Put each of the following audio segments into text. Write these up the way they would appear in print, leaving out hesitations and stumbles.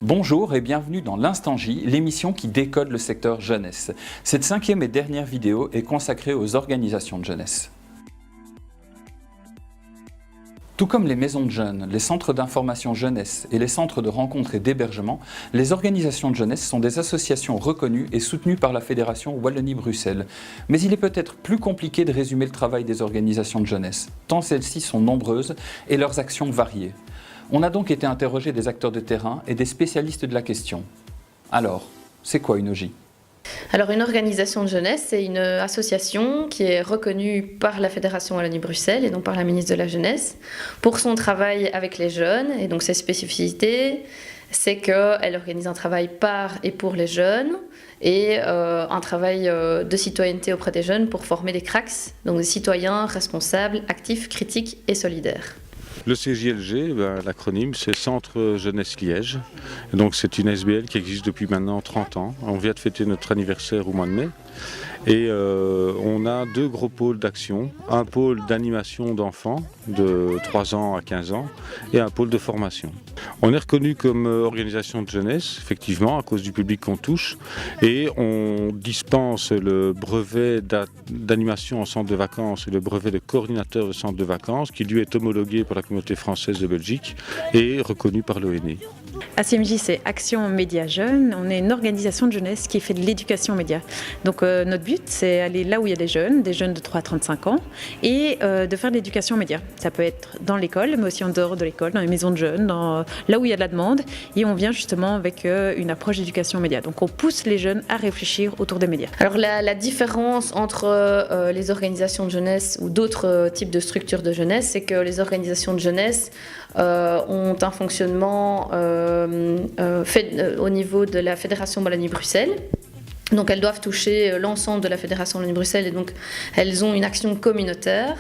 Bonjour et bienvenue dans l'Instant J, l'émission qui décode le secteur jeunesse. Cette 5e et dernière vidéo est consacrée aux organisations de jeunesse. Tout comme les maisons de jeunes, les centres d'information jeunesse et les centres de rencontres et d'hébergement, les organisations de jeunesse sont des associations reconnues et soutenues par la Fédération Wallonie-Bruxelles. Mais il est peut-être plus compliqué de résumer le travail des organisations de jeunesse, tant celles-ci sont nombreuses et leurs actions variées. On a donc été interroger des acteurs de terrain et des spécialistes de la question. Alors, c'est quoi une OJ ? Alors une organisation de jeunesse, c'est une association qui est reconnue par la Fédération Wallonie-Bruxelles et donc par la ministre de la Jeunesse pour son travail avec les jeunes. Et donc ses spécificités, c'est qu'elle organise un travail par et pour les jeunes et un travail de citoyenneté auprès des jeunes pour former des CRACS, donc des citoyens responsables, actifs, critiques et solidaires. Le CJLG, l'acronyme, c'est Centre Jeunesse Liège. Et donc c'est une SBL qui existe depuis maintenant 30 ans. On vient de fêter notre anniversaire au mois de mai. Et on a deux gros pôles d'action. Un pôle d'animation d'enfants de 3 ans à 15 ans et un pôle de formation. On est reconnu comme organisation de jeunesse, effectivement, à cause du public qu'on touche. Et on dispense le brevet d'animation en centre de vacances et le brevet de coordinateur de centre de vacances, qui lui est homologué par la communauté française de Belgique et reconnu par l'ONE. ACMJ, c'est Action Média Jeunes. On est une organisation de jeunesse qui fait de l'éducation média. Donc notre but, c'est aller là où il y a des jeunes de 3 à 35 ans, et de faire de l'éducation média. Ça peut être dans l'école, mais aussi en dehors de l'école, dans les maisons de jeunes, là où il y a de la demande. Et on vient justement avec une approche d'éducation média. Donc on pousse les jeunes à réfléchir autour des médias. Alors la différence entre les organisations de jeunesse ou d'autres types de structures de jeunesse, c'est que les organisations de jeunesse ont un fonctionnement fait au niveau de la Fédération Wallonie-Bruxelles. Donc elles doivent toucher l'ensemble de la Fédération Wallonie-Bruxelles et donc elles ont une action communautaire.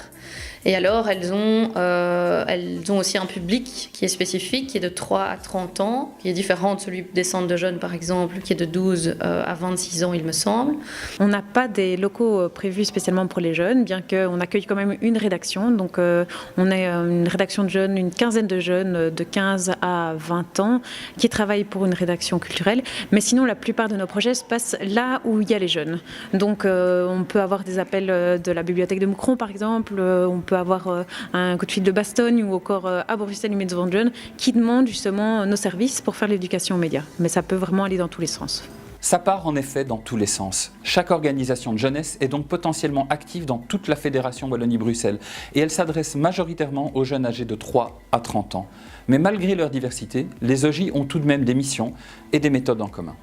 Et alors, elles ont aussi un public qui est spécifique, qui est de 3 à 30 ans, qui est différent de celui des centres de jeunes, par exemple, qui est de 12 à 26 ans, il me semble. On n'a pas des locaux prévus spécialement pour les jeunes, bien qu'on accueille quand même une rédaction. Donc, on a une rédaction de jeunes, une quinzaine de jeunes de 15 à 20 ans qui travaillent pour une rédaction culturelle. Mais sinon, la plupart de nos projets se passent là où il y a les jeunes. Donc, on peut avoir des appels de la bibliothèque de Moucron, par exemple. On peut avoir un coup de fil de Bastogne ou encore à Bruxelles, une maison de jeunes qui demande justement nos services pour faire l'éducation aux médias. Mais ça peut vraiment aller dans tous les sens. Ça part en effet dans tous les sens. Chaque organisation de jeunesse est donc potentiellement active dans toute la Fédération Wallonie-Bruxelles et elle s'adresse majoritairement aux jeunes âgés de 3 à 30 ans. Mais malgré leur diversité, les OJ ont tout de même des missions et des méthodes en commun.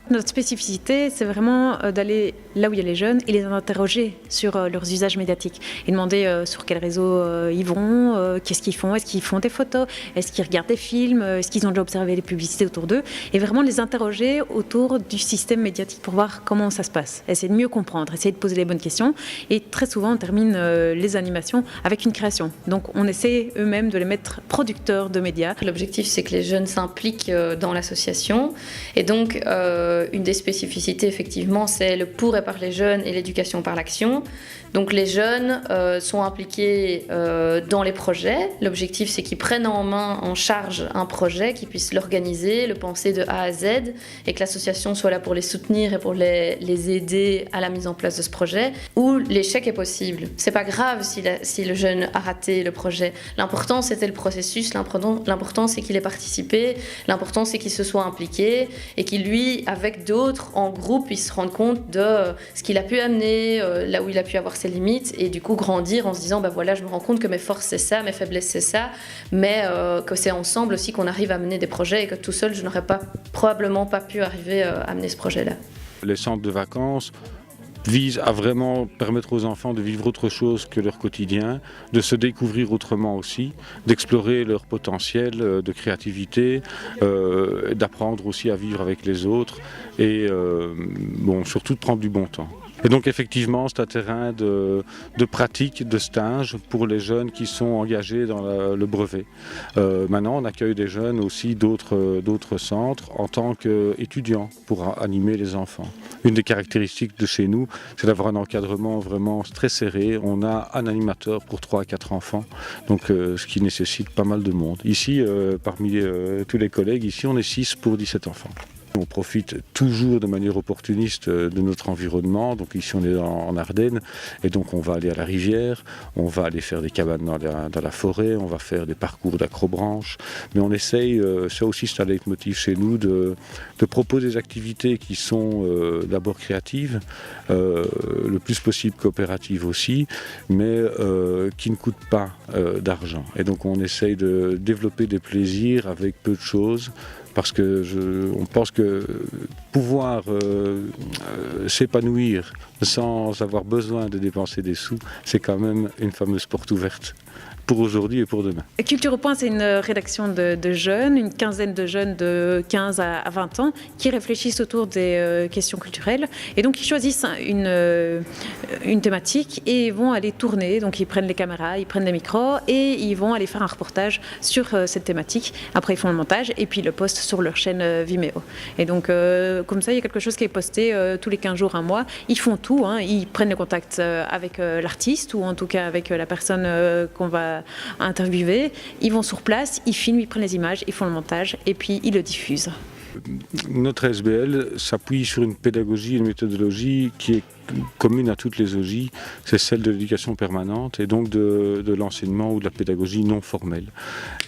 Notre spécificité, c'est vraiment d'aller là où il y a les jeunes et les interroger sur leurs usages médiatiques et demander sur quel réseau ils vont, qu'est-ce qu'ils font, est-ce qu'ils font des photos, est-ce qu'ils regardent des films, est-ce qu'ils ont déjà observé les publicités autour d'eux, et vraiment les interroger autour du système médiatique pour voir comment ça se passe, essayer de mieux comprendre, essayer de poser les bonnes questions. Et très souvent, on termine les animations avec une création. Donc on essaie eux-mêmes de les mettre producteurs de médias. L'objectif, c'est que les jeunes s'impliquent dans l'association et donc une des spécificités, effectivement, c'est le pour et par les jeunes et l'éducation par l'action. Donc les jeunes sont impliqués dans les projets. L'objectif, c'est qu'ils prennent en charge un projet, qu'ils puissent l'organiser, le penser de A à Z, et que l'association soit là pour les soutenir et pour les aider à la mise en place de ce projet, où l'échec est possible. C'est pas grave si le jeune a raté le projet. L'important, c'était le processus, l'important, c'est qu'il ait participé, l'important, c'est qu'il se soit impliqué, et qu'il, lui, avec d'autres, en groupe, il se rende compte de ce qu'il a pu amener, là où il a pu avoir ses limites, et du coup grandir en se disant voilà, je me rends compte que mes forces c'est ça, mes faiblesses c'est ça, mais que c'est ensemble aussi qu'on arrive à mener des projets et que tout seul je n'aurais probablement pas pu arriver à mener ce projet-là. Les centres de vacances visent à vraiment permettre aux enfants de vivre autre chose que leur quotidien, de se découvrir autrement aussi, d'explorer leur potentiel de créativité, d'apprendre aussi à vivre avec les autres et surtout de prendre du bon temps. Et donc effectivement, c'est un terrain de pratique, de stage pour les jeunes qui sont engagés dans le brevet. Maintenant, on accueille des jeunes aussi d'autres centres en tant qu'étudiants pour animer les enfants. Une des caractéristiques de chez nous, c'est d'avoir un encadrement vraiment très serré. On a un animateur pour 3 à 4 enfants, donc ce qui nécessite pas mal de monde. Ici, parmi tous les collègues, ici on est 6 pour 17 enfants. On profite toujours de manière opportuniste de notre environnement. Donc ici on est en Ardennes et donc on va aller à la rivière, on va aller faire des cabanes dans la forêt, on va faire des parcours d'acrobranche. Mais on essaye, ça aussi c'est un leitmotiv chez nous, de proposer des activités qui sont d'abord créatives, le plus possible coopératives aussi, mais qui ne coûtent pas d'argent. Et donc on essaye de développer des plaisirs avec peu de choses. Parce on pense que pouvoir s'épanouir sans avoir besoin de dépenser des sous, c'est quand même une fameuse porte ouverte pour aujourd'hui et pour demain. Culture au Point, c'est une rédaction de jeunes, une quinzaine de jeunes de 15 à 20 ans qui réfléchissent autour des questions culturelles et donc ils choisissent une thématique et ils vont aller tourner. Donc ils prennent les caméras, ils prennent les micros et ils vont aller faire un reportage sur cette thématique. Après ils font le montage et puis ils le postent sur leur chaîne Vimeo. Et donc comme ça il y a quelque chose qui est posté tous les 15 jours, un mois. Ils font tout, hein. Ils prennent le contact avec l'artiste ou en tout cas avec la personne qu'on va interviewer, ils vont sur place, ils filment, ils prennent les images, ils font le montage et puis ils le diffusent. Notre SBL s'appuie sur une pédagogie, une méthodologie qui est commune à toutes les OJ, c'est celle de l'éducation permanente et donc de l'enseignement ou de la pédagogie non formelle.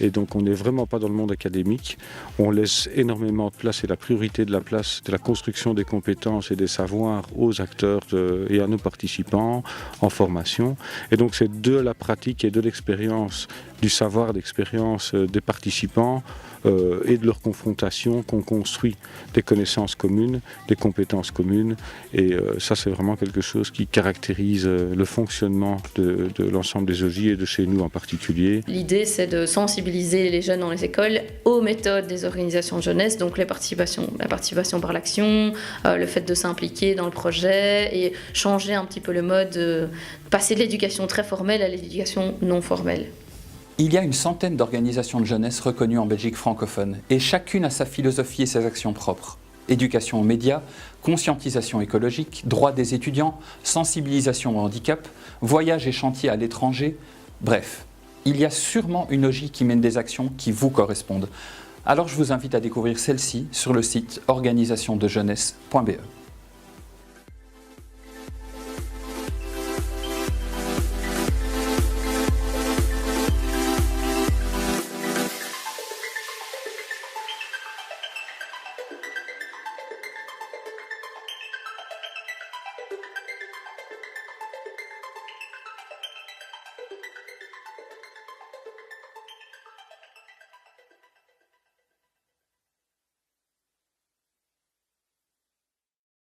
Et donc on n'est vraiment pas dans le monde académique, on laisse énormément de place et la priorité de la place de la construction des compétences et des savoirs aux acteurs et à nos participants en formation. Et donc c'est de la pratique et de l'expérience, du savoir d'expérience des participants et de leur confrontation qu'on construit des connaissances communes, des compétences communes et ça c'est vraiment quelque chose qui caractérise le fonctionnement de l'ensemble des OJ et de chez nous en particulier. L'idée c'est de sensibiliser les jeunes dans les écoles aux méthodes des organisations de jeunesse, donc la participation par l'action, le fait de s'impliquer dans le projet et changer un petit peu le mode, passer de l'éducation très formelle à l'éducation non formelle. Il y a une centaine d'organisations de jeunesse reconnues en Belgique francophone et chacune a sa philosophie et ses actions propres. Éducation aux médias, conscientisation écologique, droits des étudiants, sensibilisation au handicap, voyages et chantiers à l'étranger, bref, il y a sûrement une OJ qui mène des actions qui vous correspondent. Alors je vous invite à découvrir celle-ci sur le site organisationdejeunesse.be.